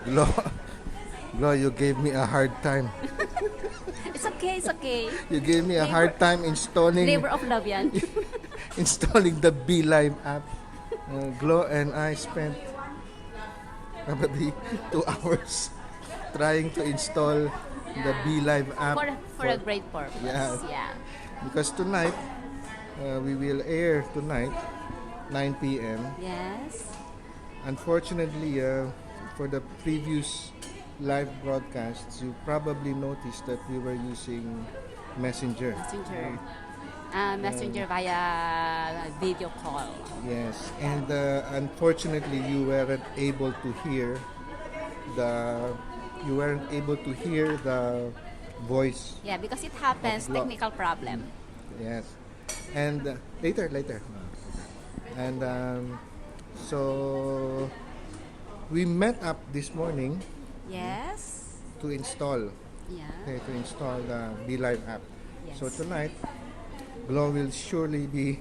Glo, Glo, you gave me a hard time. It's okay, it's okay. You gave me a hard time Labor of love yan. installing the Beeline app. Glo and I spent probably 2 hours trying to install the Beeline app. For a great purpose. Yeah. Yeah. Because tonight, we will air tonight, 9 p.m. Yes. Unfortunately, for the previous live broadcasts, you probably noticed that we were using Messenger. Messenger via video call. Yes, and unfortunately, you weren't able to hear the voice. Yeah, because it happens, technical problem. Yes, and later, and so we met up this morning Yes. to install Yeah. the Beeline app. Yes. So tonight, Glow will surely be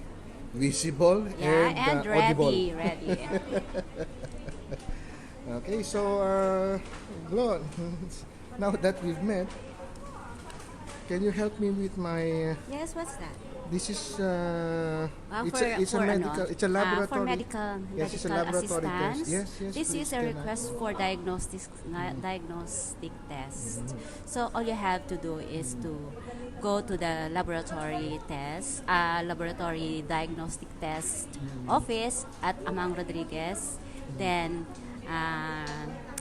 visible Yeah, and audible. ready. Okay, so Glow, now that we've met, can you help me with my? Yes, what's that? This is It's a laboratory. For medical Yes, it's a laboratory assistance. test. Yes, This please, is a can I- request for diagnostic test. So all you have to do is to go to the laboratory diagnostic test office at Amang Rodriguez. Then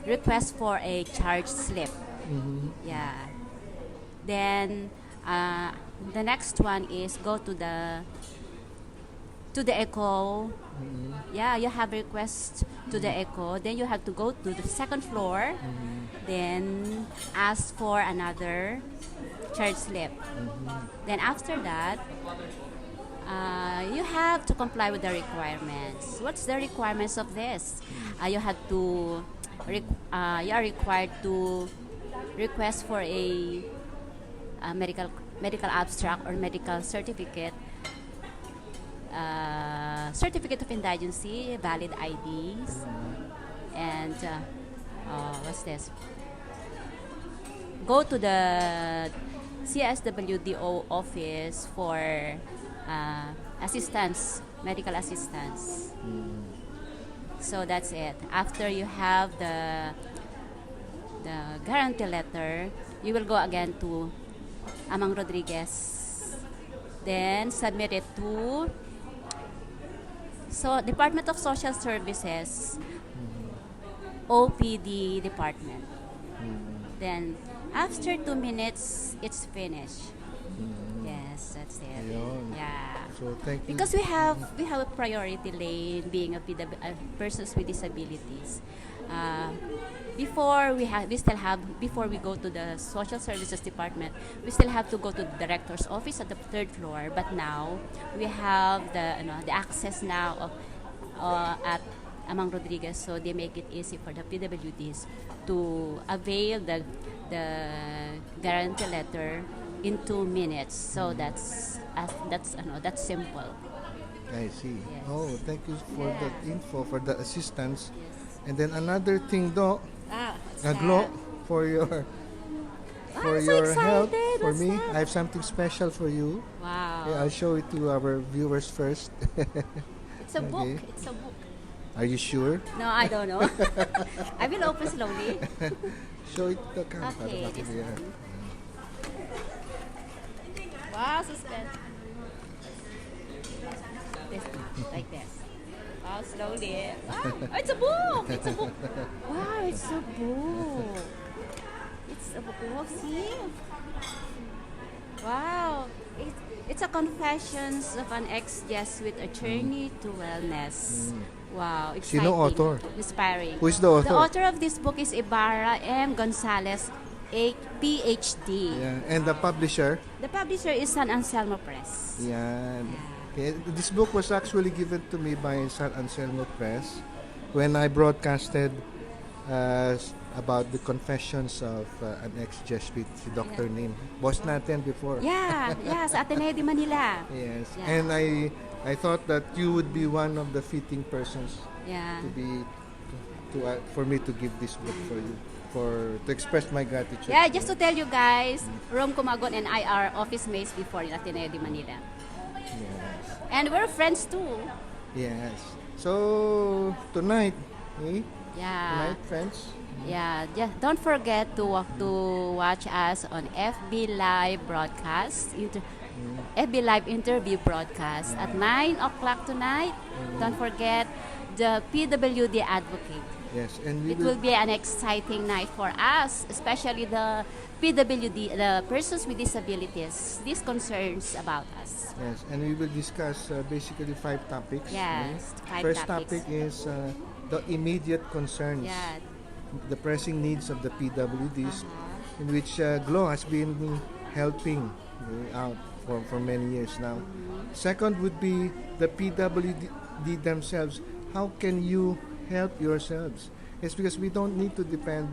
request for a charge slip. Yeah. Then the next one is go to the echo. Yeah, you have request to the echo. Then you have to go to the second floor. Then ask for another charge slip. Then after that, you have to comply with the requirements. What's the requirements of this? You have to you are required to request for a medical abstract or medical certificate, certificate of indigency, valid IDs, and what's this? Go to the CSWDO office for assistance, medical assistance. So that's it. After you have the guarantee letter, you will go again to Amang Rodriguez. Then submit it to Department of Social Services, OPD department. Then after 2 minutes, it's finished. Yes, that's it. Ayun. Yeah. So thank you. Because we have a priority lane being persons with disabilities. Before we go to the social services department, we still have to go to the director's office at the third floor. But now we have the access now of at Amang Rodriguez, so they make it easy for the PWDs to avail the guarantee letter in 2 minutes. So that's simple. I see. Yes. Oh, thank you for Yeah. that info, for the assistance. Yes. And then another thing, though, What's Glo, that? for your I'm so help, excited. for What's me, that? I have something special for you. Wow. Okay, I'll show it to our viewers first. It's a book. Okay. It's a book. Are you sure? No, I don't know. I will open slowly. Show it to the camera. Okay, para this makita. one. Wow, suspense. This, like this. Wow, slowly. Wow, it's a book. It's a book. Wow, it's a book. It's a book. Oh, see? Wow. It's a confessions of an ex-Jesuit attorney to wellness. Wow, exciting. Sino author? Inspiring. Who is the author? The author of this book is Ibarra M. Gonzalez, a PhD. Yeah. And the publisher? The publisher is San Anselmo Press. Yan. Okay. This book was actually given to me by San Anselmo Press when I broadcasted about the confessions of an ex-Jesuit, si Dr. Nin. Boss natin before. Yeah, sa Ateneo de Manila. Yes. Yeah. And I thought that you would be one of the fitting persons Yeah. to be for me to give this book for you, to express my gratitude. Yeah, just to tell you guys, Rom Kumagon and I are office mates before in Ateneo de Manila. Yes. And we're friends too. Yes. So tonight, Yeah. tonight, friends. Yeah, just don't forget to watch us on FB Live broadcast, FB Live interview broadcast at 9 o'clock tonight. Don't forget the PWD Advocate. Yes, and we It will be an exciting night for us, especially the PWD, the persons with disabilities. These concerns about us. Yes, and we will discuss basically 5 topics. Yes, 5 First topics. topic is the immediate concerns, Yeah. the pressing needs of the PWDs, in which GLOW has been helping out for many years now. Second would be the PWD themselves. How can you help yourselves? It's because we don't need to depend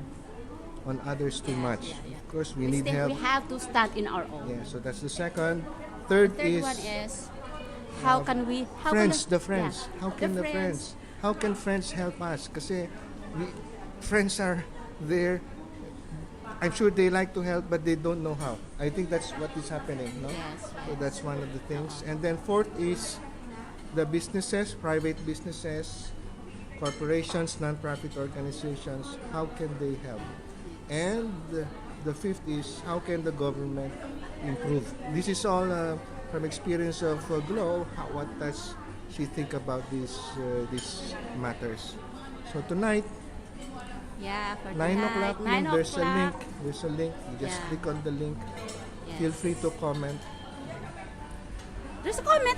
on others too much. Yeah. Of course, we We need think help. we have to stand in our own. Yeah, so that's the second. Third Third is one is how can we friends, can the friends. yeah, How can the friends? How can friends help us? Kasi friends are there. I'm sure they like to help, but they don't know how. I think that's what is happening, no? Yes, So that's one of the things. And then fourth is the businesses, private businesses, corporations, non-profit organizations. How can they help? And the fifth is how can the government improve? This is all from experience of GLOW. What does she think about these matters? So tonight, Yeah, for 9 tonight, o'clock, 9 there's a link. o'clock. There's a link. You just Yeah. click on the link. Yes. Feel free to comment. There's a comment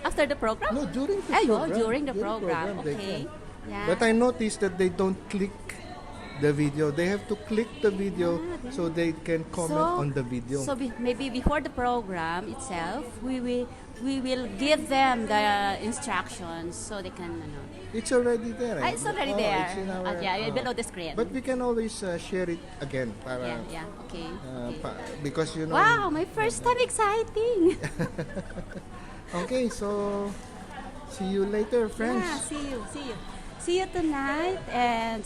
after the program? No, during the Ay, program. during the program. they Okay. can. Yeah. But I noticed that they don't click the video. They have to click the video so they can comment on the video. So maybe before the program itself, we will give them the instructions so they can It's already there. it's already there. It's in our, Yeah, below the screen. But we can always share it again. Para, yeah. Okay. because you know. Wow, my first time exciting. Okay, so see you later, friends. Yeah, see you tonight, and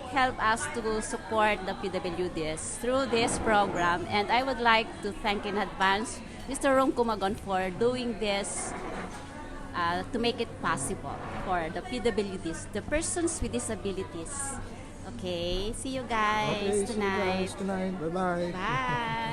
help us to support the PWDs through this program. And I would like to thank in advance Mr. Rom Kumagon for doing this to make it possible for the PWDs, the persons with disabilities. Okay, see you guys Okay, see you tonight. guys tonight. Bye-bye. Bye.